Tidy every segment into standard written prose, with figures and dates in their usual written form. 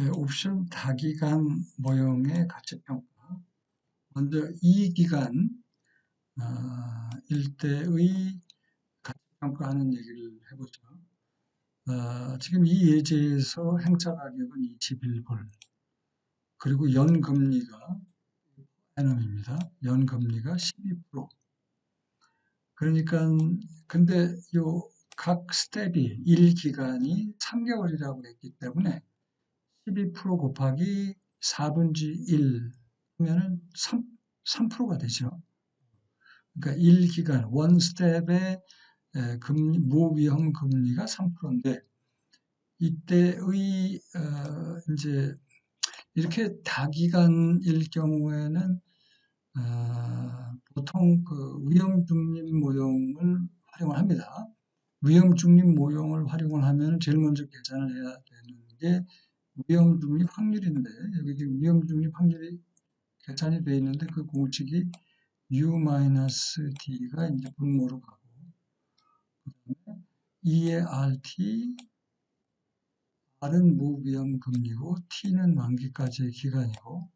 옵션 다기간 모형의 가치평가. 먼저 이 기간 일대의 가치평가하는 얘기를 해보죠. 지금 이 예제에서 행차 가격은 21불, 그리고 연금리가 N음입니다. 연금리가 12%. 그러니까 근데 요 각 스텝이 1기간이 3개월이라고 했기 때문에 12% 곱하기 4분의 1 하면은 3%가 되죠. 그러니까 1기간, 원 스텝의 금리, 무위험 금리가 3%인데, 이때의, 이제, 이렇게 다기간일 경우에는, 보통 그 위험 중립 모형을 활용을 합니다. 위험 중립 모형을 활용을 하면 제일 먼저 계산을 해야 되는 게 위험 중립 확률인데, 여기 지금 위험 중립 확률이 계산이 되어 있는데 그 공식이 U-D가 이제 분모로 가고, 그다음에 E의 RT, R은 무위험 금리고 T는 만기까지의 기간이고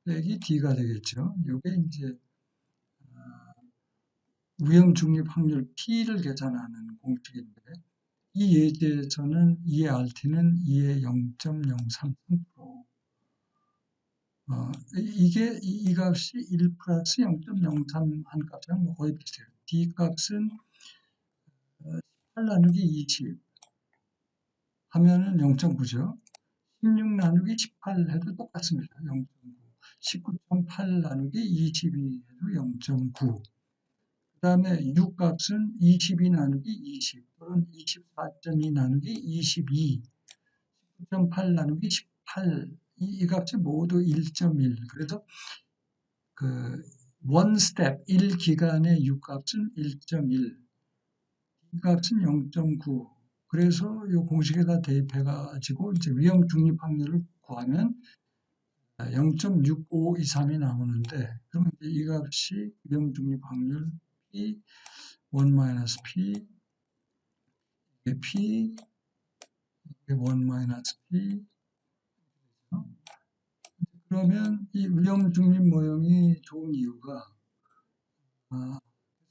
빼기 D가 되겠죠. 이게 이제 위험 중립 확률 P를 계산하는 공식인데, 이 예제에서는 E의 RT는 E의 0.033%. 이게 이 값이 1 플러스 0.03 한 값이랑 거의 비슷해요. D 값은 18 나누기 20 하면은 0.9죠. 16 나누기 18 해도 똑같습니다. 0.9. 19.8 나누기 22 해도 0.9. 그 다음에 6 값은 22 나누기 20 또는 24.2 나누기 22, 19.8 나누기 18, 이 값이 모두 1.1. 그래서 그 원 스텝 1기간의 6 값은 1.1, 이 값은 0.9. 그래서 이 공식에다 대입해 가지고 이제 위험 중립 확률을 구하면 0.6523이 나오는데, 그러면 이 값이 위험 중립 확률 P 1-P, 이게 P, 이게 1-P. 그러면 이 위험 중립 모형이 좋은 이유가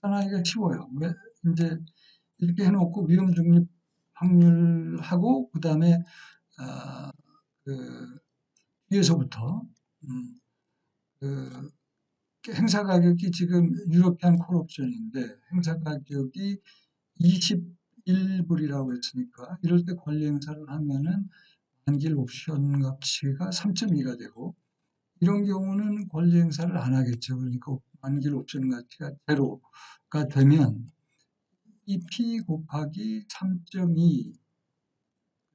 계산하기가 쉬워요. 이제 이렇게 해놓고 위험 중립 확률하고 그다음에 그 뒤에서부터 그 행사 가격이 지금 유로피안 콜옵션인데 행사 가격이 21불이라고 했으니까 이럴 때 권리 행사를 하면은 만기일 옵션 가치가 3.2가 되고, 이런 경우는 권리 행사를 안 하겠죠. 그러니까 만기일 옵션 가치가 제로가 되면 이 P 곱하기 3.2,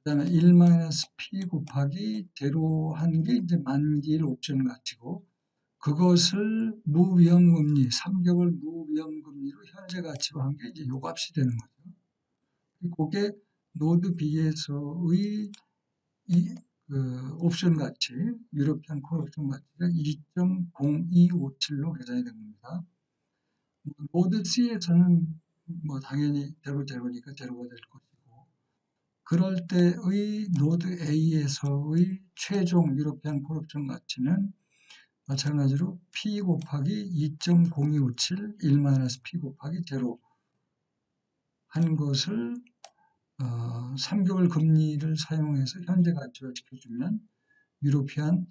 그다음에 1-P 곱하기 제로 한 게 이제 만기일 옵션 가치고, 그것을 무위험 금리, 3개월 무위험 금리로 현재 가치로 한 게 이제 요 값이 되는 거죠. 그게 노드 B에서의 그 옵션 가치, 유로피안 콜 옵션 가치가 2.0257로 계산이 된 겁니다. 노드 C에서는 뭐 당연히 제로니까 제로가 될 것이고, 그럴 때의 노드 A에서의 최종 유로피안 콜 옵션 가치는 마찬가지로 P 곱하기 2.0257, 1-P 곱하기 제로 한 것을 3개월 금리를 사용해서 현재 가치화 시켜주면 유로피안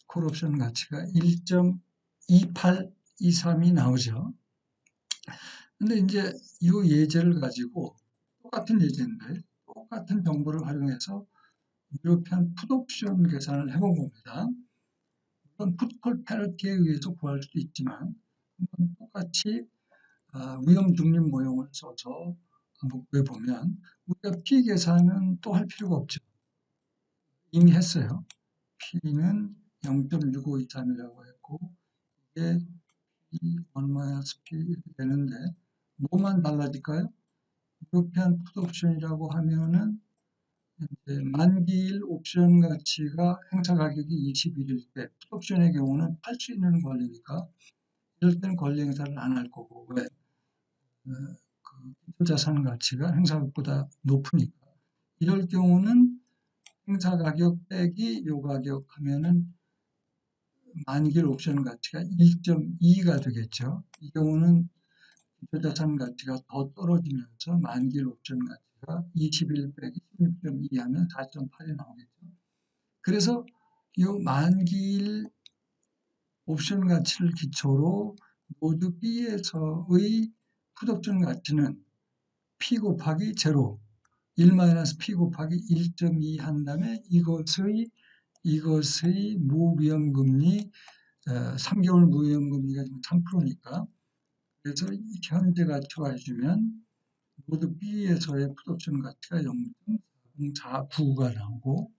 콜옵션 가치가 1.2823이 나오죠. 근데 이제 이 예제를 가지고 똑같은 예제인데 똑같은 정보를 활용해서 유로피안 풋옵션 계산을 해본 겁니다. 물론 풋콜 패러티에 의해서 구할 수도 있지만 똑같이 위험 중립 모형을 써서 한번 구해보면 우리가 P 계산은 또 할 필요가 없죠. 이미 했어요. P는 0.6523이라고 했고, 이게 P1-P 이렇게 되는데 뭐만 달라질까요? 유로피안 풋옵션이라고 하면은 이제 만기일 옵션 가치가 행사 가격이 21일 때, 풋옵션의 경우는 팔 수 있는 권리니까 이럴 때는 권리 행사를 안 할 거고, 왜? 그 기초 자산 가치가 행사가격보다 높으니까. 이럴 경우는 행사 가격 빼기 요 가격 하면은 만기일 옵션 가치가 1.2가 되겠죠. 이 경우는 기초자산 가치가 더 떨어지면서 만기일 옵션 가치가 21 빼기 16.2 하면 4.8이 나오겠죠. 그래서 이 만기일 옵션 가치를 기초로 모드 B에서의 풋옵션 가치는 P 곱하기 제로, 1-P 곱하기 1.2 한 다음에 이것의 무위험금리 3개월 무위험금리가 지금 3%니까 그래서 현재 가치로 해주면 모두 B에서의 풋옵션 가치가 0.4049가 나오고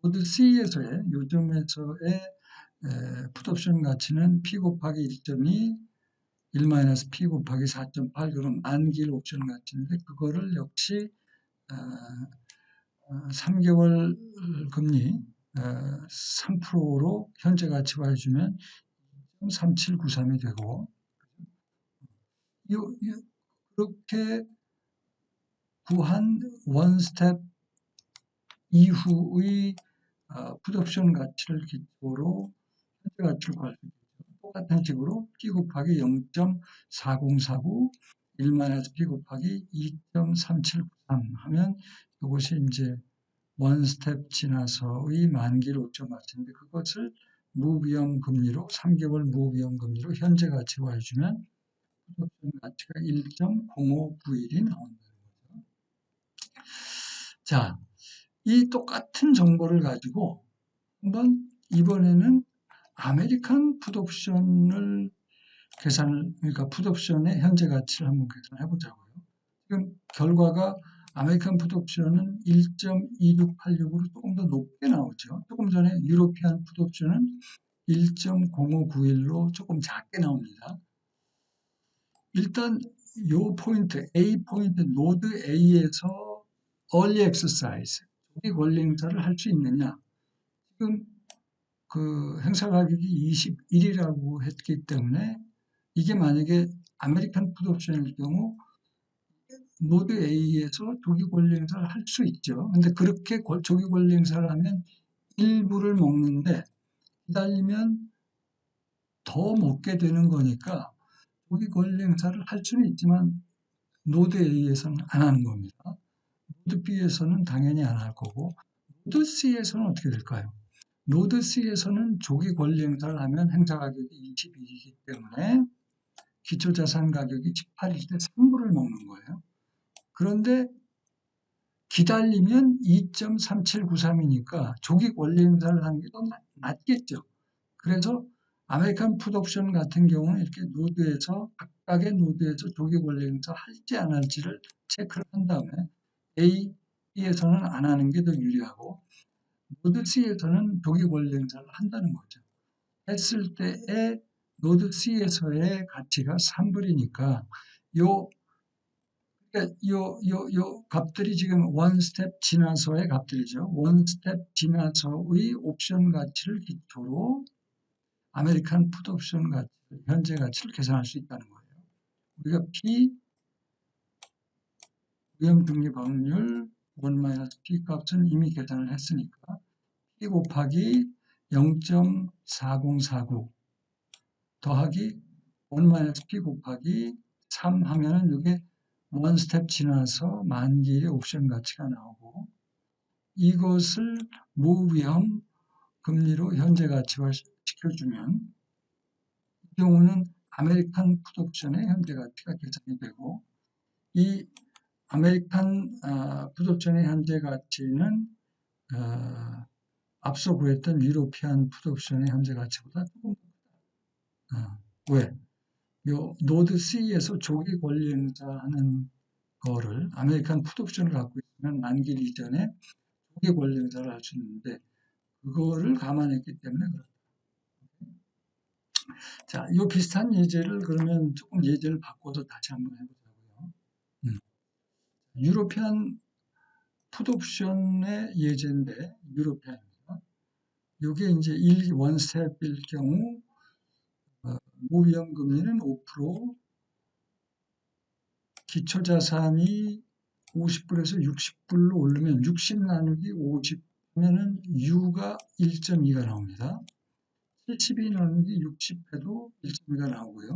모두 C에서의 요점에서의 풋옵션 가치는 P 곱하기 1.2 1-P 곱하기 4.8 그런 만기일 옵션 가치인데 그거를 역시 3개월 금리 3%로 현재 가치화 해주면 3793이 되고 그렇게 구한 원스텝 이후의 풋옵션 가치를 기초로 현재 가치를 구할 수 있겠죠. 똑같은 식으로 P 곱하기 0.4049 1-P 곱하기 2.3793 하면 이것이 이제 원스텝 지나서의 만기일 옵션 가치인데 그것을 무위험 금리로 3개월 무위험 금리로 현재 가치화 해주면 풋옵션 가치가 1.0591이 나온다는 거죠. 자, 이 똑같은 정보를 가지고 한번 이번에는 아메리칸 풋옵션을 그러니까 풋옵션의 현재 가치를 한번 계산해 보자고요. 지금 결과가 아메리칸 풋옵션은 1.2686으로 조금 더 높게 나오죠. 조금 전에 유로피안 풋옵션은 1.0591로 조금 작게 나옵니다. 일단 요 포인트, A 포인트, 노드 A에서 early exercise, 조기 권리 행사를 할 수 있느냐. 지금 그 행사 가격이 21이라고 했기 때문에 이게 만약에 아메리칸 풋옵션일 경우 노드 A에서 조기 권리 행사를 할 수 있죠. 근데 그렇게 조기 권리 행사를 하면 일부를 먹는데 기다리면 더 먹게 되는 거니까 조기 권리 행사를 할 수는 있지만 노드 A에서는 안 하는 겁니다. 노드 B에서는 당연히 안 할 거고 노드 C에서는 어떻게 될까요? 노드 C에서는 조기 권리 행사를 하면 행사 가격이 21이기 때문에 기초자산 가격이 18일 때 3불을 먹는 거예요. 그런데 기다리면 2.3793이니까 조기 권리 행사를 하는 게 더 낫겠죠. 그래서 아메리칸 풋옵션 같은 경우는 이렇게 노드에서 각각의 노드에서 조기 권리 행사 할지 안 할지를 체크를 한 다음에 A에서는 안 하는 게 더 유리하고 노드 C에서는 조기 권리 행사를 한다는 거죠. 했을 때의 노드 C에서의 가치가 3불이니까 요 값들이 지금 원 스텝 지나서의 값들이죠. 원 스텝 지나서의 옵션 가치를 기초로 아메리칸 풋옵션 가치, 현재 가치를 계산할 수 있다는 거예요. 우리가 P 위험 중립 확률 1-P 값은 이미 계산을 했으니까 P 곱하기 0.4049 더하기 1-P 곱하기 3 하면은 이게 원 스텝 지나서 만기의 옵션 가치가 나오고 이것을 무위험 금리로 현재 가치화 시켜주면 이 경우는 아메리칸 풋옵션의 현재 가치가 계산이 되고 이 아메리칸 풋옵션의 현재 가치는 앞서 구했던 유로피안 풋옵션의 현재 가치보다 조금 왜? 요 노드 C에서 조기 권리 행사하는 거를 아메리칸 풋옵션을 갖고 있으면 만기일 이전에 조기 권리 행사를 할 수 있는데 그거를 감안했기 때문에 그렇다. 자, 이 비슷한 예제를 그러면 조금 예제를 바꿔서 다시 한번 해보자고요. 유로피안 풋옵션의 예제인데 유로피안입니다. 이게 이제 원스텝일 경우 무위험 금리는 5%, 기초자산이 50불에서 60불로 오르면 60 나누기 50 그러면은 U가 1.2가 나옵니다. 72 나누기 60 해도 1.2가 나오고요.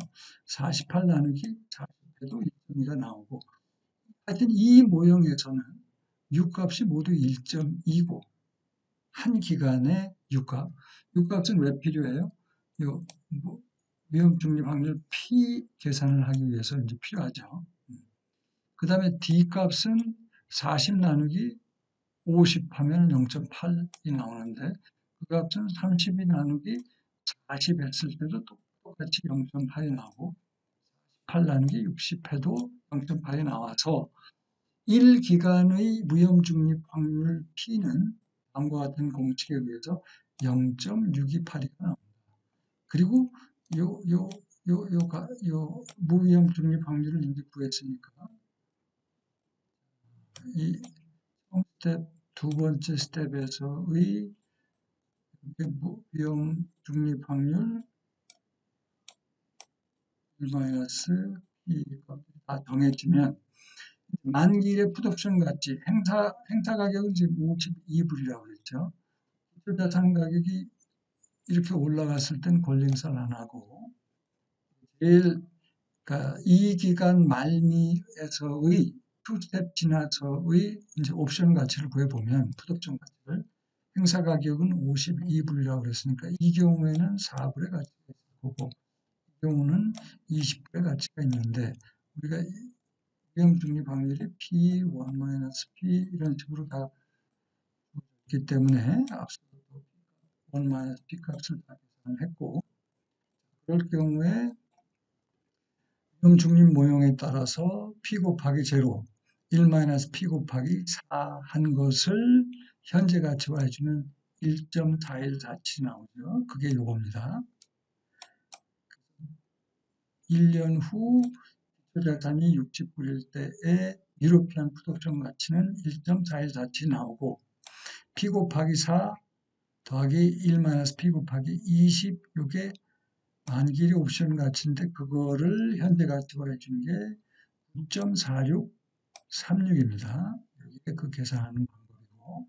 48 나누기 40 해도 1.2가 나오고, 하여튼 이 모형에서는 U 값이 모두 1.2고, 한 기간의 U값. U값은 왜 필요해요? 요 위험 중립 확률 P 계산을 하기 위해서 이제 필요하죠. 그 다음에 D 값은 40 나누기 50 하면 0.8이 나오는데, 그 값은 32 나누기 40 했을 때도 똑같이 0.8이 나오고, 8 나누기 60 해도 0.8이 나와서 1기간의 무염 중립 확률 P는 다음과 같은 공식에 의해서 0.628이가 나옵니다. 그리고 요 무위험 중립 확률을 이제 구했으니까 이 스텝 두 번째 스텝에서의 무위험 중립 확률 1-P가 다 정해지면 만기일의 풋옵션 가치 행사 가격은 지금 52불이라고 그랬죠. 기초자산 가격이 이렇게 올라갔을 땐 권리 행사를 안 하고, 제일 그러니까 이 기간 말미에서의 투 스텝 지나서의 이제 옵션 가치를 구해보면 풋옵션 가치를 행사 가격은 52불이라고 그랬으니까 이 경우에는 4불의 가치가 있을 거고, 이 경우는 20불의 가치가 있는데, 우리가 위험 중립 확률이 P1-P 이런 식으로 다 있기 때문에 앞서도 1-P 값을 다 계산했고, 그럴 경우에 위험 중립 모형에 따라서 P 곱하기 제로, 1-P 곱하기 4 한 것을 현재 가치화 해주면 1.4147 나오죠. 그게 요겁니다. 1년 후 기초자산이 60불일 때의 유로피안 풋옵션 가치는 1.4147 나오고, P 곱하기 4 더하기 1-P 곱하기 20, 요게 만기일의 옵션 가치인데 그거를 현재 가치화 해주는 게 9.4636입니다. 이게 그 계산하는 방법이고,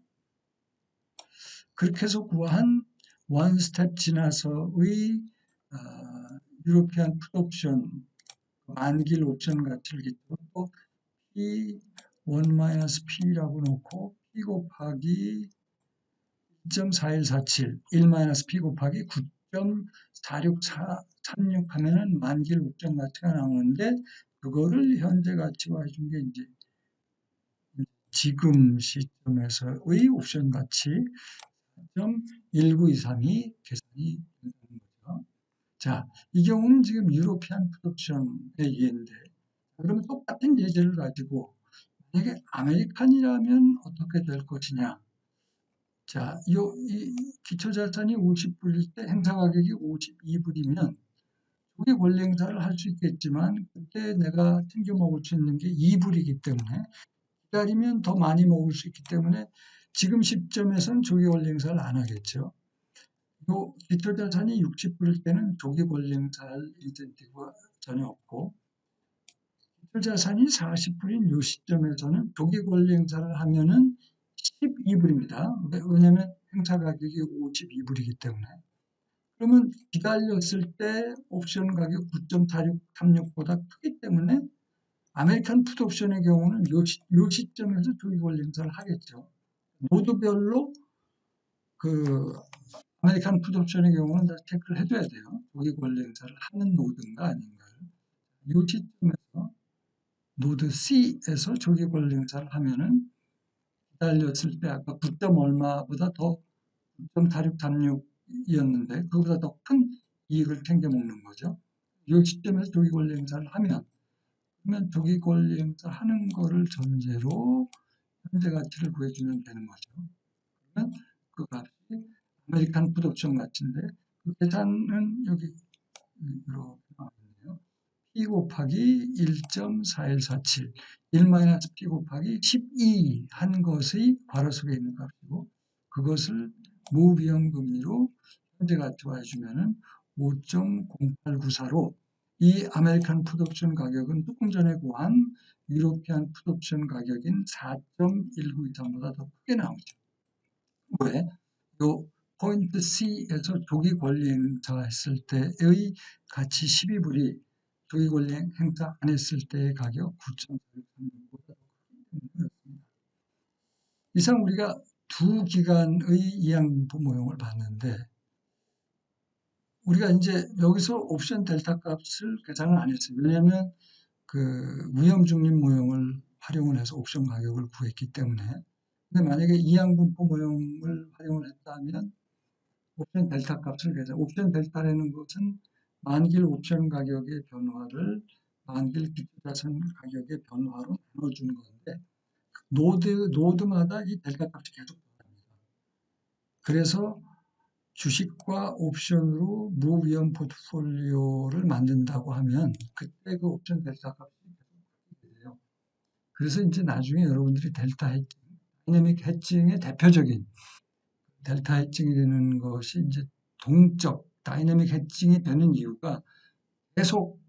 그렇게 해서 구한 원 스텝 지나서의 유로피안 풋옵션 만기일 옵션 가치를 기초로 또 P1-P라고 놓고 P 곱하기 2.4147, 1-P 곱하기 9.4636 하면은 만기일 옵션 가치가 나오는데, 그거를 현재 가치화 해준 게 이제 지금 시점에서의 옵션 가치 4.1923이 계산이 된다는 거죠. 자, 이 경우는 지금 유로피안 풋옵션의 예인데, 그러면 똑같은 예제를 가지고 만약에 아메리칸이라면 어떻게 될 것이냐. 자, 이 기초자산이 50불일 때 행사 가격이 52불이면 조기 권리 행사를 할 수 있겠지만 그때 내가 챙겨 먹을 수 있는 게 2불이기 때문에, 기다리면 더 많이 먹을 수 있기 때문에 지금 시점에서는 조기 권리 행사를 안 하겠죠. 요 기초자산이 60불일 때는 조기 권리 행사할 인센티브가 전혀 없고, 기초자산이 40불인 요 시점에서는 조기 권리 행사를 하면은 12불입니다. 왜냐하면 행사 가격이 52불이기 때문에. 그러면 기다렸을 때 옵션 가격 9.4636보다 크기 때문에 아메리칸 풋옵션의 경우는 요 시점에서 조기 권리 행사를 하겠죠. 모두별로 그 아메리칸 풋옵션의 경우는 다 체크를 해줘야 돼요. 조기 권리 행사를 하는 노드인가 아닌가를. 요 시점에서 노드 C에서 조기 권리 행사를 하면은 기다렸을 때 아까 9. 얼마보다 더 9.4636이었는데 그거보다 더 큰 이익을 챙겨 먹는 거죠. 이 시점에서 조기 권리 행사를 하면, 그러면 조기 권리 행사 하는 거를 전제로 현재 가치를 구해주면 되는 거죠. 그러면 그 값이 아메리칸 풋옵션 가치인데, 그 계산은 여기 이렇게 나왔네요. P 곱하기 1.4147, 1-P 곱하기 12 한 것의 괄호 속에 있는 값이고, 그것을 무비용 금리로 현재 가치화 해주면은 5.0894로 이 아메리칸 풋옵션 가격은 조금 전에 구한 유로피안 풋옵션 가격인 4.1923보다 더 크게 나오죠. 왜? 요 포인트 C에서 조기 권리 행사했을 때의 가치 12불이 조기 권리 행사 안 했을 때의 가격 9,436보다 더 크기 때문이었습니다. 이상 우리가 두 기간의 이항분포 모형을 봤는데 우리가 이제 여기서 옵션 델타 값을 계산을 안 했어요. 왜냐하면 그 위험 중립 모형을 활용을 해서 옵션 가격을 구했기 때문에. 근데 만약에 이항분포 모형을 활용을 했다면 옵션 델타 값을 계산. 옵션 델타라는 것은 만길 옵션 가격의 변화를 만길 기초자산 가격의 변화로 나눠주는 건데 노드마다 이 델타 값이 계속 변합니다. 그래서 주식과 옵션으로 무위험 포트폴리오를 만든다고 하면 그때 그 옵션 델타 값이 계속 바뀌게 돼요. 그래서 이제 나중에 여러분들이 델타 해칭, 다이내믹 해칭의 대표적인 델타 해칭이 되는 것이 이제 동적 다이내믹 해칭이 되는 이유가 계속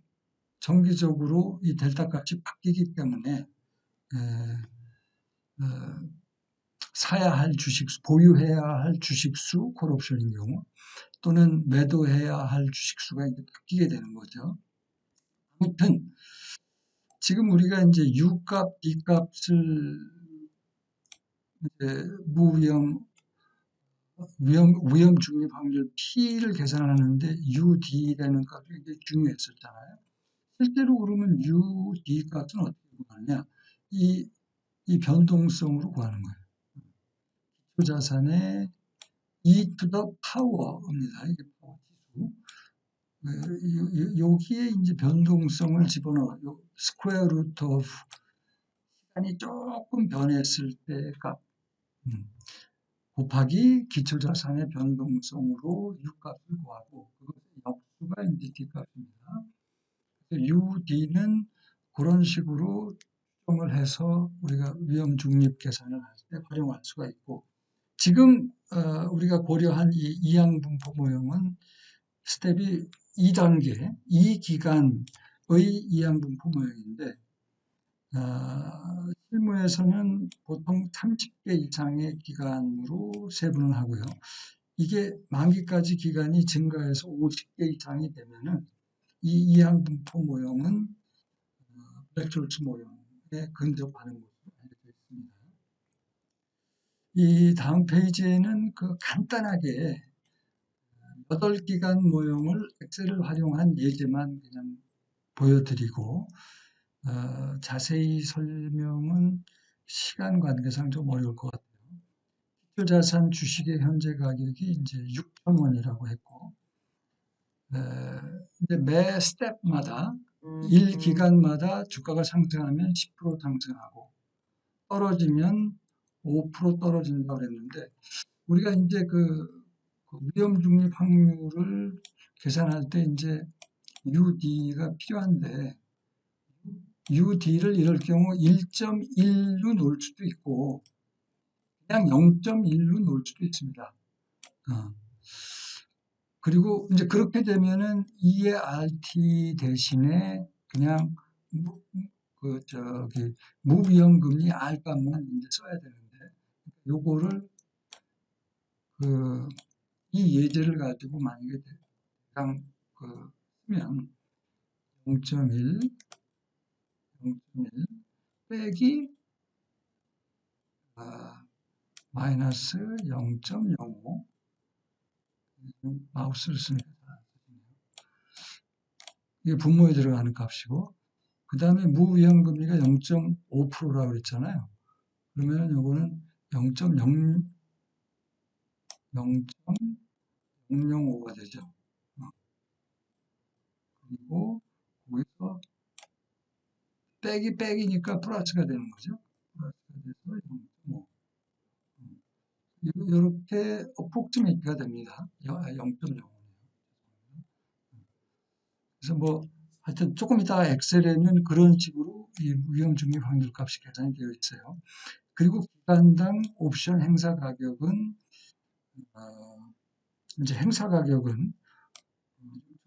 정기적으로 이 델타 값이 바뀌기 때문에 사야 할 주식수, 보유해야 할 주식수, 콜옵션인 경우 또는 매도해야 할 주식수가 이제 바뀌게 되는 거죠. 아무튼 지금 우리가 이제 U값, D값을 이제 위험 중립 확률 P를 계산하는데 UD라는 값이 굉장히 중요했었잖아요. 실제로 그러면 UD 값은 어떻게 구하느냐? 이 변동성으로 구하는 거예요. 자산의 E to the power입니다. 이게 파워 지수. 여기에 이제 변동성을 집어넣어. 스퀘어 루트 오브 시간이 조금 변했을 때 값. 곱하기 기초자산의 변동성으로 U값을 구하고 그것의 역수가 이제 D값입니다. UD는 그런 식으로 추정을 해서 우리가 위험 중립 계산을 할 때 활용할 수가 있고 지금 우리가 고려한 이 이항분포 모형은 스텝이 2단계, 2기간의 이항분포 모형인데 실무에서는 보통 30개 이상의 기간으로 세분을 하고요. 이게 만기까지 기간이 증가해서 50개 이상이 되면은 이 이항분포 모형은 블랙졸츠 모형에 근접하는 것으로 알려져 있습니다. 이 다음 페이지에는 그 간단하게 8기간 모형을 엑셀을 활용한 예제만 그냥 보여드리고 자세히 설명은 시간 관계상 좀 어려울 것 같아요. 기초자산 주식의 현재 가격이 이제 6,000원이라고 했고 이제 매 스텝마다 1기간마다 주가가 상승하면 10% 상승하고 떨어지면 5% 떨어진다고 그랬는데 우리가 이제 그 위험 중립 확률을 계산할 때 이제 UD가 필요한데 UD를 이럴 경우 1.1로 놓을 수도 있고 그냥 0.1로 놓을 수도 있습니다. 그리고 이제 그렇게 되면은 2의 RT 대신에 그냥 무위험 금리 R 값만 이제 써야 되는데 요거를 이 예제를 가지고 만약에 대강 쓰면 0.1 빼기 마이너스 0.05 마우스를 쓰니까 이게 분모에 들어가는 값이고 그 다음에 무위험금리가 0.5%라고 그랬잖아요. 그러면 요거는 0.005가 되죠. 그리고 거기서 빼기니까 플러스가 되는 거죠. 플러스가 돼서 0.5. 이렇게 어프로치메이트가 됩니다. 0.05. 그래서 뭐 하여튼 조금 이따가 엑셀에는 그런 식으로 이 위험 중립 확률 값이 계산이 되어 있어요. 그리고 기간당 옵션 행사 가격은 이제 행사 가격은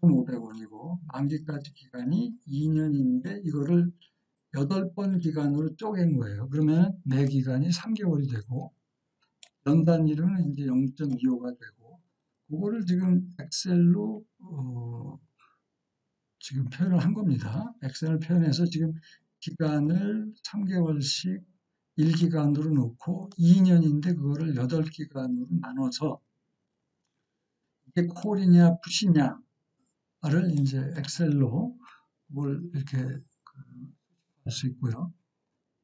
6,500원이고 만기까지 기간이 2년인데 이거를 8번 기간으로 쪼갠 거예요. 그러면 매 기간이 3개월이 되고 연 단위로는 이제 0.25가 되고, 그거를 지금 엑셀로 지금 표현을 한 겁니다. 엑셀을 표현해서 지금 기간을 3개월씩 1기간으로 놓고 2년인데 그거를 8기간으로 나눠서 이게 콜이냐 푸시냐를 이제 엑셀로 뭘 이렇게 할 수 있고요.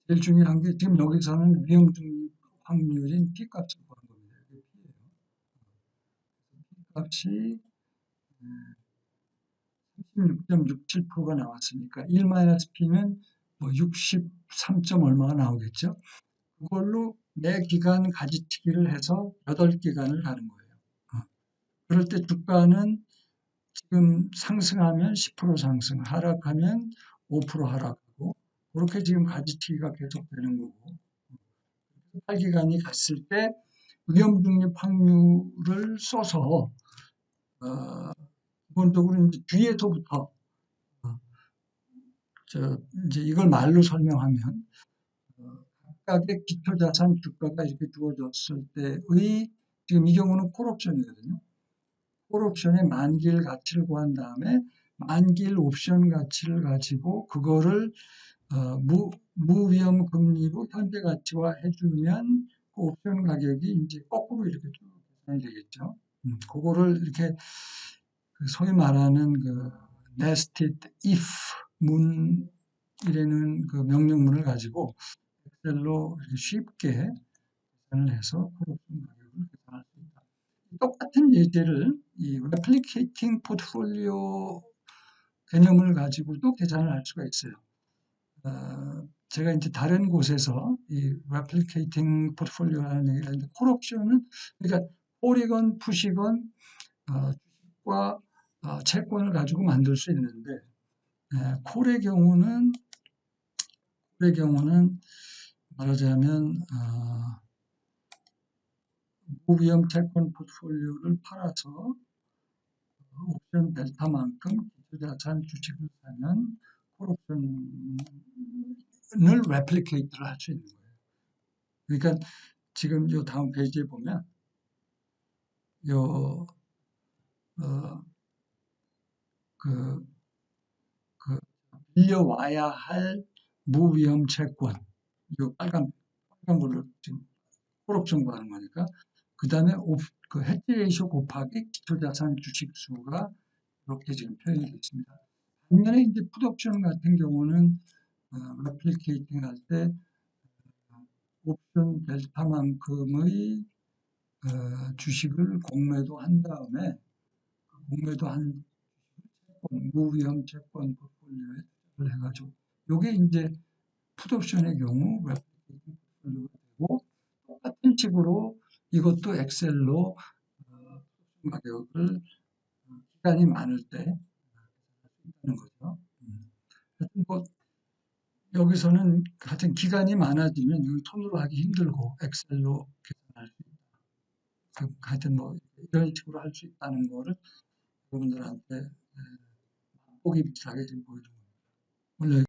제일 중요한 게 지금 여기서는 위험 중립 확률인 P 값을 구한 겁니다. 이게 P예요. P 값이 36.67%가 나왔으니까 1-P는 뭐 63. 얼마가 나오겠죠. 그걸로 매 기간 가지치기를 해서 8기간을 가는 거예요. 그럴 때 주가는 지금 상승하면 10% 상승, 하락하면 5% 하락하고, 그렇게 지금 가지치기가 계속되는 거고, 8기간이 갔을 때 위험 중립 확률을 써서 기본적으로 이제 뒤에서부터 이제 이걸 말로 설명하면 각각의 기초자산 주가가 이렇게 주어졌을 때의 지금 이 경우는 콜옵션이거든요. 콜옵션의 만기일 가치를 구한 다음에 만기일 옵션 가치를 가지고 그거를 무위험 금리로 현재 가치화 해주면 그 옵션 가격이 이제 거꾸로 이렇게 쭉 계산이 되겠죠. 그거를 이렇게 소위 말하는 그 nested if 문이라는 그 명령문을 가지고 엑셀로 쉽게 계산을 해서 콜옵션 가격을 계산할 수 있다. 똑같은 예제를 이 replicating portfolio 개념을 가지고도 계산을 할 수가 있어요. 제가 이제 다른 곳에서 이 replicating portfolio라는 얘기를 하는데 콜옵션은 그러니까 콜이건 푸시건 주식과 채권을 가지고 만들 수 있는데 콜의 경우는 말하자면 무위험 채권 포트폴리오를 팔아서 옵션 델타만큼 기초자산 주식을 사면 콜옵션을 레플리케이트를 할 수 있는 거예요. 그러니까 지금 이 다음 페이지에 보면 요 빌려와야 할 무위험 채권, 요 빨간 걸로 지금 콜옵션 구하는 거니까 그 다음에 그 해지 레이쇼 곱하기 기초자산 주식 수가 이렇게 지금 표현이 되어 있습니다. 반면에 이제 풋옵션 같은 경우는 레플리케이팅 할 때 옵션 델타만큼의 주식을 공매도한 다음에 공매도한 채권, 무위험 채권 포트폴리오에 투자를 해가지고 이게 이제 풋옵션의 경우 레플리케이팅 포트폴리오가 되고 똑같은 식으로 이것도 엑셀로 가격을 기간이 많을 때 하는 거죠. 하여튼 뭐 여기서는 하여튼 기간이 많아지면 이걸 손으로 하기 힘들고 엑셀로 계산할 수 있다. 하여튼 뭐 이런 식으로 할 수 있다는 거를 여러분들한테 보기 비슷하게 지금 보여준 겁니다. 오늘